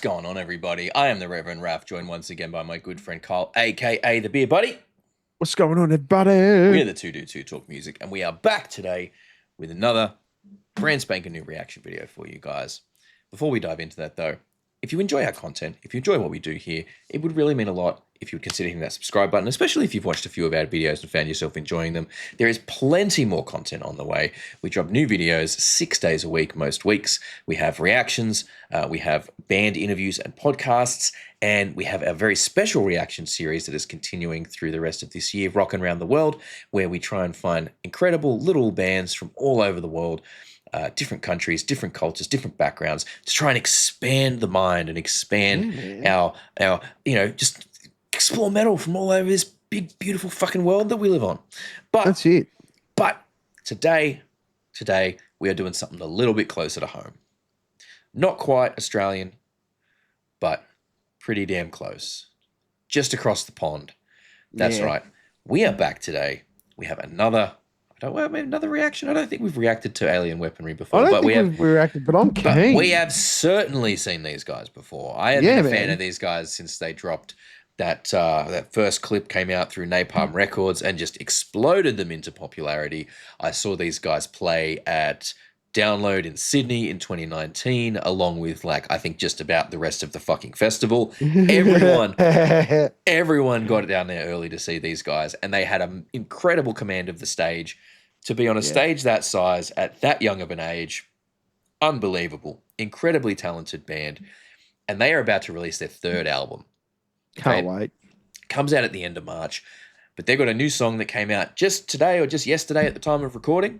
going on, everybody? I am the Reverend Raff, joined once again by my good friend Kyle, aka the Beer Buddy. What's going on, everybody? We're the Two Dudes Who Talk Music, and we are back today with another brand spanking new reaction video for you guys. Before we dive into that, though, if you enjoy our content, if you enjoy what we do here, it would really mean a lot if you would consider hitting that subscribe button, especially if you've watched a few of our videos and found yourself enjoying them. There is plenty more content on the way. We drop new videos 6 days a week, most weeks. We have reactions, we have band interviews and podcasts, and we have a very special reaction series that is continuing through the rest of this year, Rockin' Around the World, where we try and find incredible little bands from all over the world, different countries, different cultures, different backgrounds, to try and expand the mind and expand our just explore metal from all over this big, beautiful fucking world that we live on. But that's it. But today we are doing something a little bit closer to home. Not quite Australian, but pretty damn close. Just across the pond. That's right. We are back today. We have another reaction. I don't think we've reacted to Alien Weaponry before. I don't think we've reacted, but I'm keen. But we have certainly seen these guys before. I have been a fan of these guys since they dropped that first clip, came out through Napalm Records and just exploded them into popularity. I saw these guys play at Download in Sydney in 2019, along with I think just about the rest of the fucking festival. Everyone got down there early to see these guys, and they had an incredible command of the stage. To be on a stage that size at that young of an age, unbelievable, incredibly talented band. And they are about to release their third album. Can't wait. Comes out at the end of March, but they've got a new song that came out just today or just yesterday at the time of recording.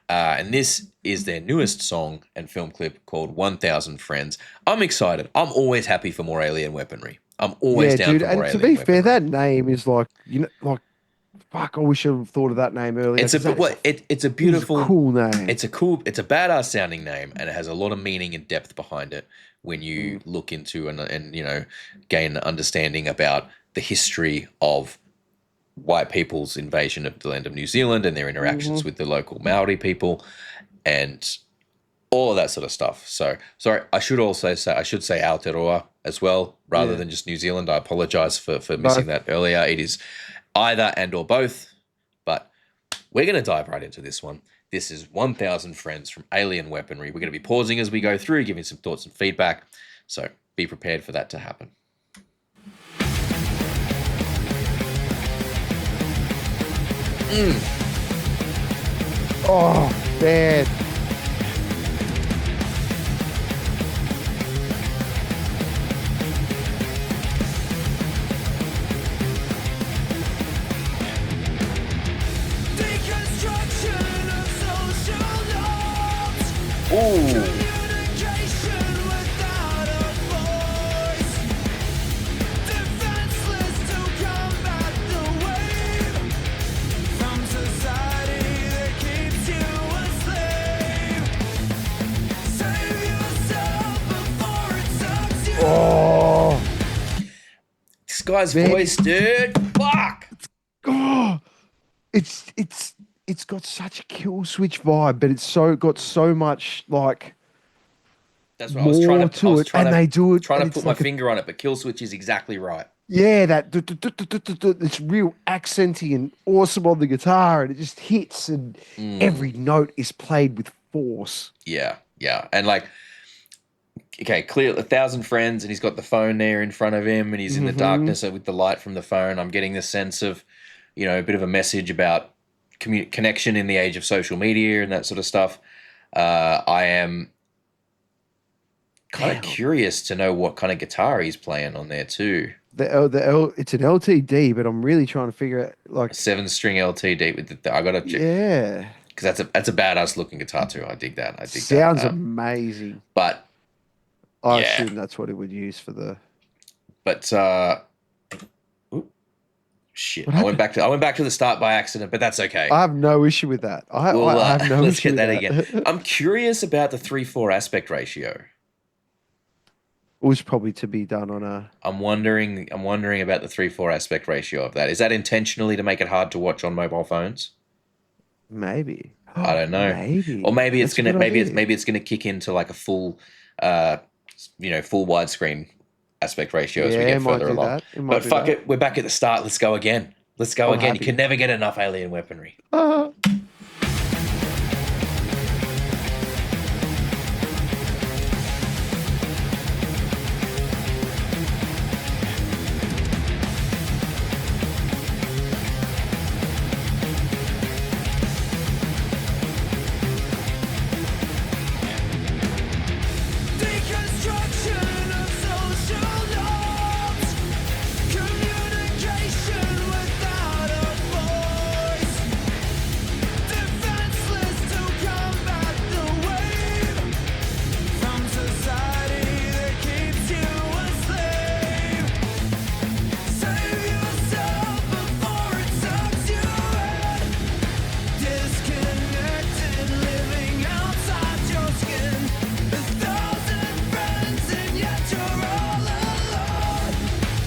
And this is their newest song and film clip called 1000 Friends. I'm excited. I'm always happy for more Alien Weaponry. I'm always down for more Alien Weaponry. And to be fair, that name is fuck, I wish I would have thought of that name earlier. It's a beautiful, cool name. It's a badass sounding name, and it has a lot of meaning and depth behind it when you look into and gain an understanding about the history of white people's invasion of the land of New Zealand and their interactions with the local Maori people and all of that sort of stuff. So, sorry, I should say Aotearoa as well, rather than just New Zealand. I apologize for missing that earlier. It is either and or both, but we're going to dive right into this one. This is 1000 Friends from Alien Weaponry. We're going to be pausing as we go through, giving some thoughts and feedback, so be prepared for that to happen. Oh, bad. This guy's voice, dude. Fuck. Oh, it's got such a kill switch vibe, but it's got so much that's what I was trying to put my finger on it, but kill switch is exactly right. Yeah, it's real accenty and awesome on the guitar, and it just hits, and every note is played with force. Yeah, and clear 1000 Friends, and he's got the phone there in front of him, and he's in the darkness with the light from the phone. I'm getting the sense of, a bit of a message about connection in the age of social media and that sort of stuff. I am kind of curious to know what kind of guitar he's playing on there too. It's an LTD, but I'm really trying to figure out a 7-string LTD with I gotta check. Yeah, because that's a badass looking guitar too. I dig that. Sounds amazing. But I assume that's what it would use for the. But shit! I went back to the start by accident, but that's okay. I have no issue with that. I have no let's issue get that with again. I'm curious about the 3:4 aspect ratio. It was probably to be done on a. I'm wondering about the 3:4 aspect ratio of that. Is that intentionally to make it hard to watch on mobile phones? Maybe. I don't know. Maybe. Or maybe it's gonna kick into like a full full widescreen aspect ratio as we Yeah, get it might further do along. that. It might But do fuck that. it, we're back at the start. Let's go again. Let's go I'm again. happy. You can never get enough alien weaponry.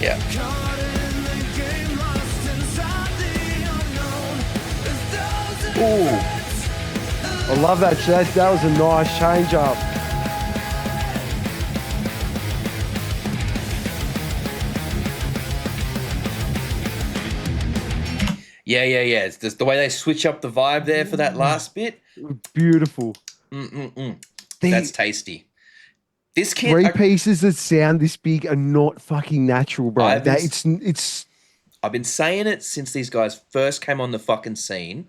Yeah. Ooh. I love that. That was a nice change up. Yeah. It's just the way they switch up the vibe there for that last bit. Beautiful. That's tasty. This kid, Three pieces that sound this big are not fucking natural, bro. I've been- It's I've been saying it since these guys first came on the fucking scene.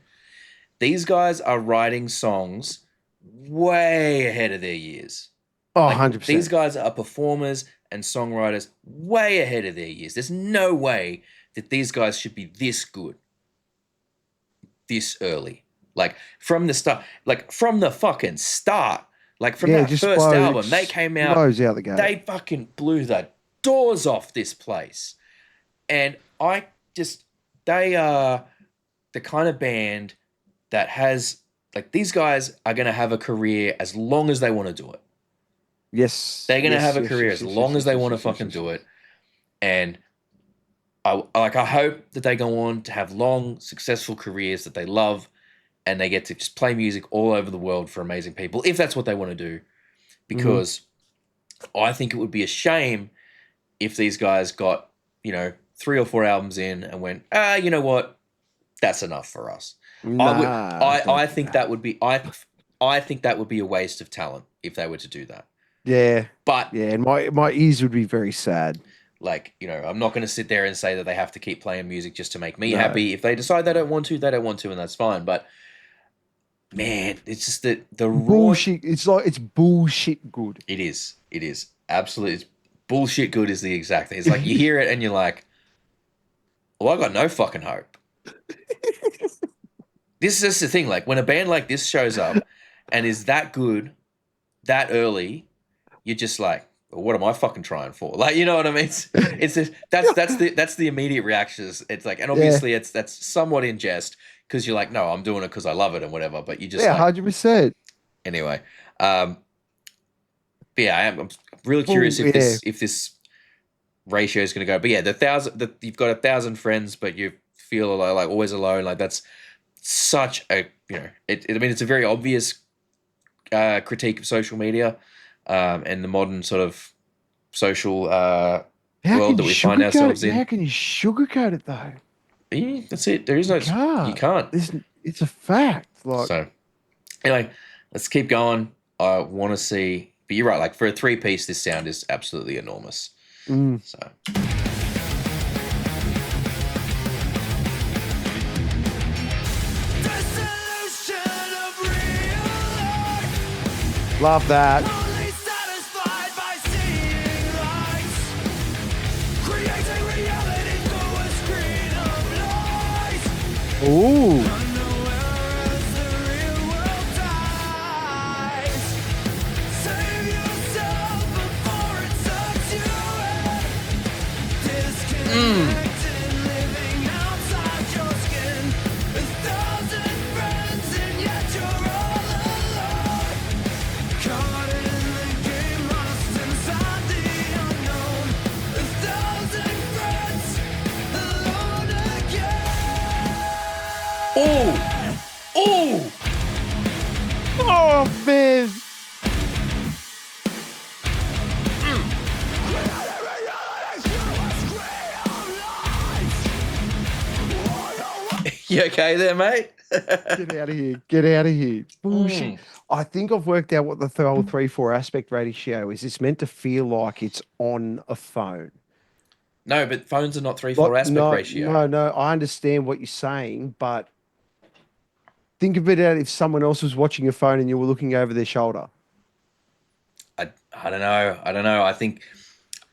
These guys are writing songs way ahead of their years. 100%. These guys are performers and songwriters way ahead of their years. There's no way that these guys should be this good this early. Like from the start, like from the fucking start. Like from that just first album, they came out, blows out the gate. they fucking blew the doors off this place. And they are the kind of band that has, like, these guys are going to have a career as long as they want to do it. Yes. They're going to have a career as long as they want to fucking do it. And I hope that they go on to have long, successful careers that they love, and they get to just play music all over the world for amazing people, if that's what they want to do. Because I think it would be a shame if these guys got, 3 or 4 albums in and went, you know what? That's enough for us. I think that would be I think that would be a waste of talent if they were to do that. Yeah. But yeah, and my ears would be very sad. Like, I'm not going to sit there and say that they have to keep playing music just to make me happy. If they decide they don't want to, they don't want to, and that's fine. But man, it's just the bullshit. It's bullshit good. It is absolutely. It's bullshit good is the exact thing. It's like you hear it and you're like, well, I got no fucking hope. This is just the thing. Like when a band like this shows up and is that good, that early, you're just like, well, what am I fucking trying for? Like, you know what I mean? It's just, that's the immediate reactions. it's like, and obviously that's somewhat in jest because you're like, no, I'm doing it because I love it and whatever. But you just 100%. Anyway, but yeah, I'm really curious if this ratio is going to go. But yeah, you've got 1,000 friends, but you feel like always alone. Like that's such a it's a very obvious critique of social media and the modern sort of social world that we find ourselves in. How can you sugarcoat it though? Yeah, that's it. There is no. You can't. It's a fact. Like, so anyway, let's keep going. I want to see. But you're right. Like for a 3-piece, this sound is absolutely enormous. So. Love that. Ooh. Oh, man. You okay there, mate? Get out of here. Get out of here. Bullshit. I think I've worked out what the whole 3:4 aspect ratio is. It's meant to feel like it's on a phone. No, but phones are not 3:4 aspect ratio. No. I understand what you're saying, but think of it out if someone else was watching your phone and you were looking over their shoulder. I don't know. I don't know. I think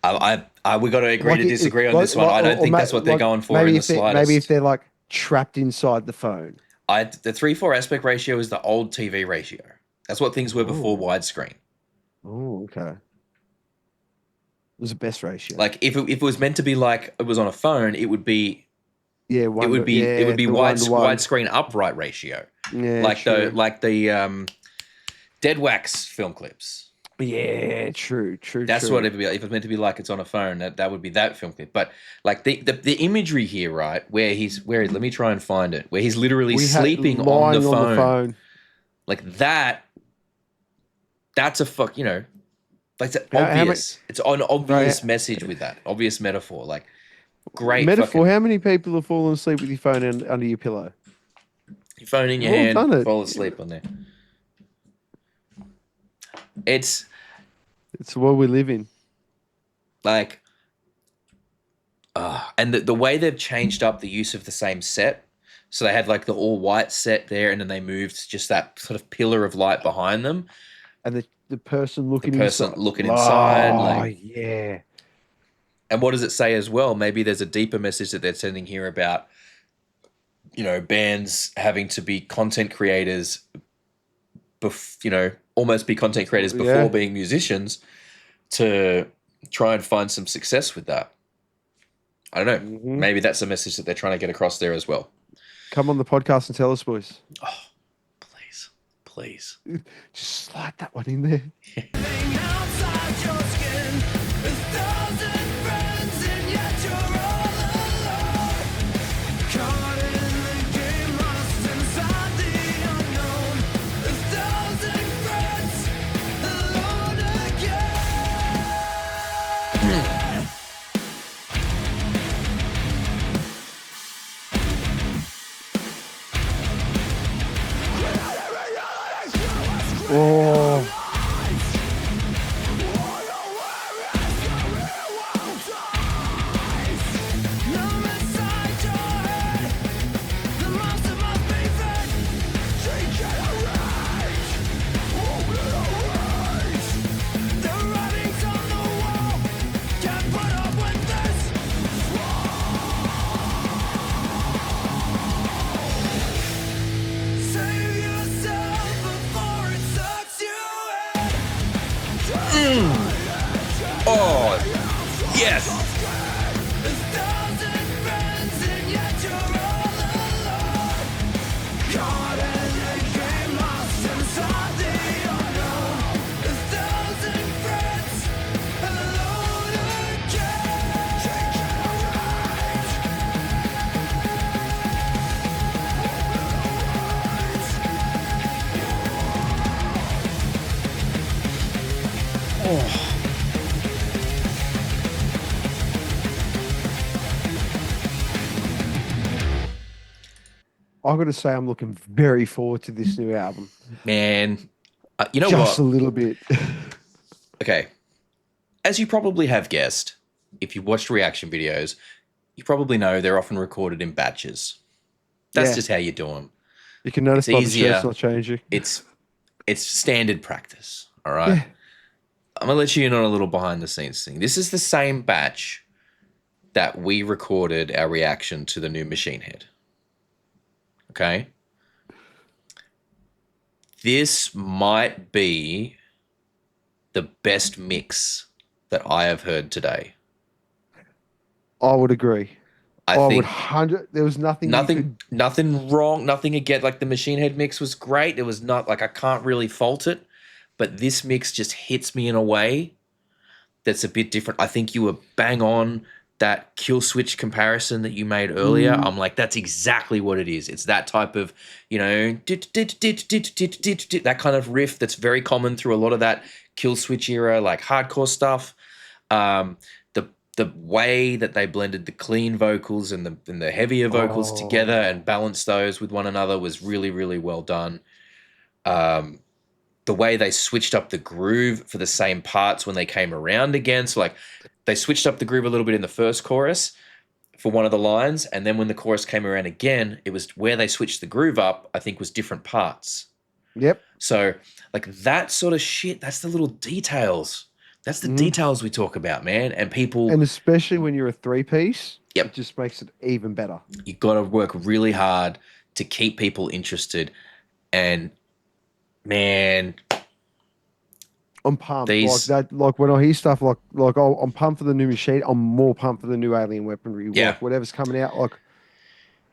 we got to agree Like to disagree on this one. I don't think that's what they're going for in the slightest. Maybe if they're like trapped inside the phone. The 3:4 aspect ratio is the old TV ratio. That's what things were before widescreen. Oh, okay. It was the best ratio. Like if it was meant to be like it was on a phone, it would be yeah, it would be widescreen upright ratio. Yeah, like the dead wax film clips. Yeah, true. That's what it would be. If it's meant to be like it's on a phone, that would be that film clip. But like the imagery here, right? Let me try and find it. Where he's literally sleeping on the phone. Like that. That's a fuck. You know, like it's obvious. It's an obvious message with that obvious metaphor. Like great metaphor. How many people have fallen asleep with your phone under your pillow? Your phone in your hand, fall asleep on there. It's the world we live in. Like, and the way they've changed up the use of the same set. So they had like the all white set there, and then they moved just that sort of pillar of light behind them. And the person looking inside. Oh, yeah. And what does it say as well? Maybe there's a deeper message that they're sending here about, you know, bands having to be content creators, almost be content creators before being musicians to try and find some success with that. I don't know. Mm-hmm. Maybe that's a message that they're trying to get across there as well. Come on the podcast and tell us, boys. Oh, please. Just slide that one in there. Oh. Oh, yes. I've got to say, I'm looking very forward to this new album. Man, you know Just a little bit. Okay. As you probably have guessed, if you've watched reaction videos, you probably know they're often recorded in batches. That's just how you do them. You can notice by the shirt's not changing. It's standard practice, all right? Yeah. I'm going to let you in on a little behind-the-scenes thing. This is the same batch that we recorded our reaction to the new Machine Head. Okay? This might be the best mix that I have heard today. I would agree. I think there was nothing wrong, nothing again. Like the Machine Head mix was great. It was not like I can't really fault it, but this mix just hits me in a way that's a bit different. I think you were bang on that kill switch comparison that you made earlier. I'm like, that's exactly what it is. It's that type of, that kind of riff that's very common through a lot of that kill switch era, like hardcore stuff. the way that they blended the clean vocals and the heavier vocals together and balanced those with one another was really, really well done. The way they switched up the groove for the same parts when they came around again. So like they switched up the groove a little bit in the first chorus for one of the lines, and then when the chorus came around again, it was where they switched the groove up, I think was different parts. Yep. So like that sort of shit, that's the little details. That's the details we talk about, man. And people, and especially when you're a 3-piece, Yep. it just makes it even better. You got to work really hard to keep people interested. And man, I'm pumped. Like when I hear stuff like I'm pumped for the new machine. I'm more pumped for the new Alien Weaponry. Yeah. Like whatever's coming out. Like,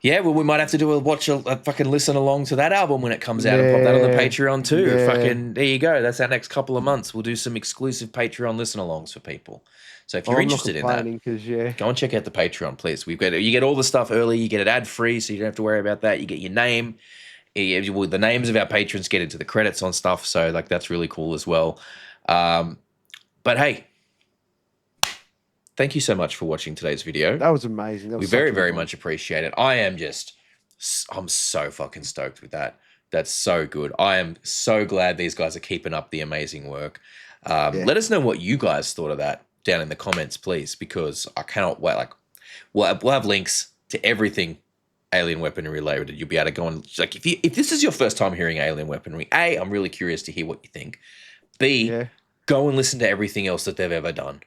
yeah, well, we might have to do a fucking listen along to that album when it comes out and pop that on the Patreon too. Yeah. Fucking there you go. That's our next couple of months. We'll do some exclusive Patreon listen-alongs for people. So if you're interested in that, go and check out the Patreon, please. You get all the stuff early. You get it ad-free, so you don't have to worry about that. You get your name. The names of our patrons get into the credits on stuff, so like that's really cool as well. But hey, thank you so much for watching today's video. That was amazing. We very, very much appreciate it. I'm so fucking stoked with that. That's so good. I am so glad these guys are keeping up the amazing work. Let us know what you guys thought of that down in the comments, please, because I cannot wait. Like, we'll have links to everything Alien Weaponry related. You'll be able to go and like if this is your first time hearing Alien Weaponry, A, I'm really curious to hear what you think. B, go and listen to everything else that they've ever done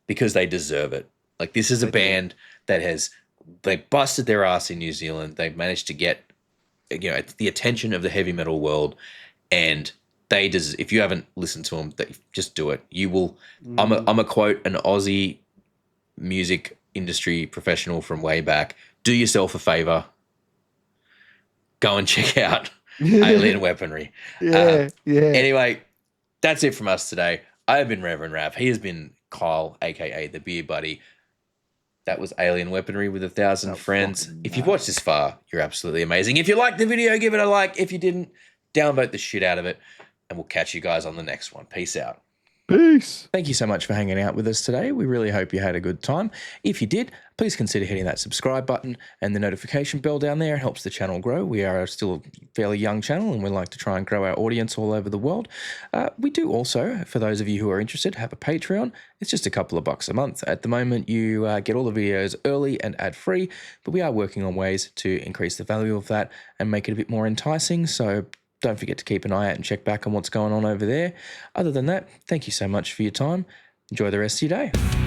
because they deserve it. Like this is a band that they busted their ass in New Zealand. They've managed to get the attention of the heavy metal world, and if you haven't listened to them, just do it. You will. I'm a quote an Aussie music industry professional from way back. Do yourself a favor. Go and check out Alien Weaponry. Anyway, that's it from us today. I have been Reverend Raff. He has been Kyle, aka the Beer Buddy. That was Alien Weaponry with 1,000 friends. If you've watched this far, you're absolutely amazing. If you liked the video, give it a like. If you didn't, downvote the shit out of it. And we'll catch you guys on the next one. Peace out. Peace. Thank you so much for hanging out with us today. We really hope you had a good time. If you did, please consider hitting that subscribe button and the notification bell down there. It helps the channel grow. We are still a fairly young channel and we like to try and grow our audience all over the world. We do also, for those of you who are interested, have a Patreon. It's just a couple of bucks a month. At the moment, you get all the videos early and ad-free, but we are working on ways to increase the value of that and make it a bit more enticing. So don't forget to keep an eye out and check back on what's going on over there. Other than that, thank you so much for your time. Enjoy the rest of your day.